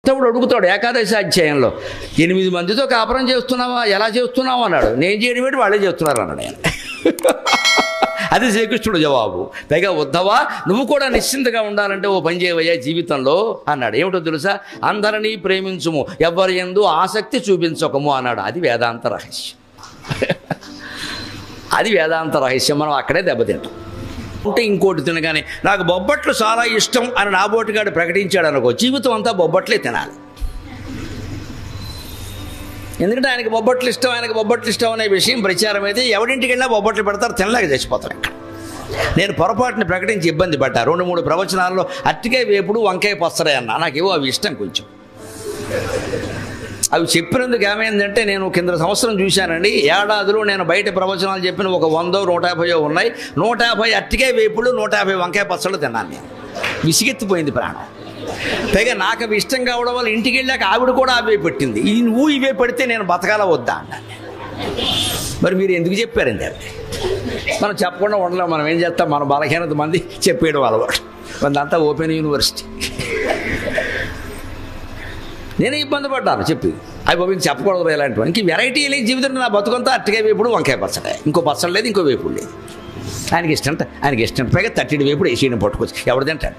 తప్పుడు అడుగుతాడు ఏకాదశి అధ్యాయంలో, 8 మందితో కాపురం చేస్తున్నావా, ఎలా చేస్తున్నావు అన్నాడు. నేను చేయడం ఏంటి, వాళ్ళే చేస్తున్నారు అన్నాడు ఆయన. అది శ్రీకృష్ణుడు జవాబు. పైగా ఉద్ధవా, నువ్వు కూడా నిశ్చింతగా ఉండాలంటే ఓ పని చేయవయ్యా జీవితంలో అన్నాడు. ఏమిటో తెలుసా, అందరినీ ప్రేమించుము, ఎవరి యందు ఆసక్తి చూపించకము అన్నాడు. అది వేదాంత రహస్యం. అది వేదాంత రహస్యం. మనం అక్కడే దెబ్బతింటాం. అంటే ఇంకోటి తినగానే నాకు బొబ్బట్లు చాలా ఇష్టం అని నాబోటిగాడు ప్రకటించాడు అనుకో, జీవితం అంతా బొబ్బట్లే తినాలి. ఎందుకంటే ఆయనకి బొబ్బట్లు ఇష్టం అనే విషయం ప్రచారం అయితే ఎవరింటికి వెళ్ళినా బొబ్బట్లు పెడతారు, తినలేక చచ్చిపోతారు. ఇక్కడ నేను పొరపాటుని ప్రకటించి ఇబ్బంది పడ్డా. 2-3 ప్రవచనాల్లో అరటికాయ వేపుడు, వంకాయ పచ్చడి అన్నా. నాకేవో అవి ఇష్టం కొంచెం. అవి చెప్పినందుకు ఏమైందంటే, నేను కింద సంవత్సరం చూశానండి, ఏడాదిలో నేను బయట ప్రవచనాలు చెప్పిన ఒక 100-150 ఉన్నాయి. 150 అరటికాయ వేపుడు, 150 వంకాయ పచ్చళ్ళు తిన్నాను నేను. విసిగెత్తిపోయింది ప్రాణం. పైగా నాకు అవి ఇష్టం కావడం వల్ల ఇంటికి వెళ్ళాక ఆవిడ కూడా అవే పెట్టింది. ఇది నువ్వు ఇవే పెడితే నేను బతకాల వద్దా అన్నాను. మరి మీరు ఎందుకు చెప్పారండి అవి? మనం చెప్పకుండా ఉండలేం. మనం ఏం చేస్తాం, మన బలహీనత మంది చెప్పేయడం అలవాటు. అంతా ఓపెన్ యూనివర్సిటీ. నేనే ఇబ్బంది పడ్డాను చెప్పి, అవి బాబు చెప్పకూడదు ఇలాంటివి. ఇంక వెరైటీ లేదు జీవితంలో. నా బతుకంతా అరటికాయ వేపుడు, వంకాయ పచ్చడి, ఇంకో పచ్చడి లేదు, ఇంకో వేపుడు లేదు. ఆయనకి ఇష్టం. పైగా 30 వేపుడు వేసేయడం పట్టుకొచ్చి ఎవడు తింటాడు?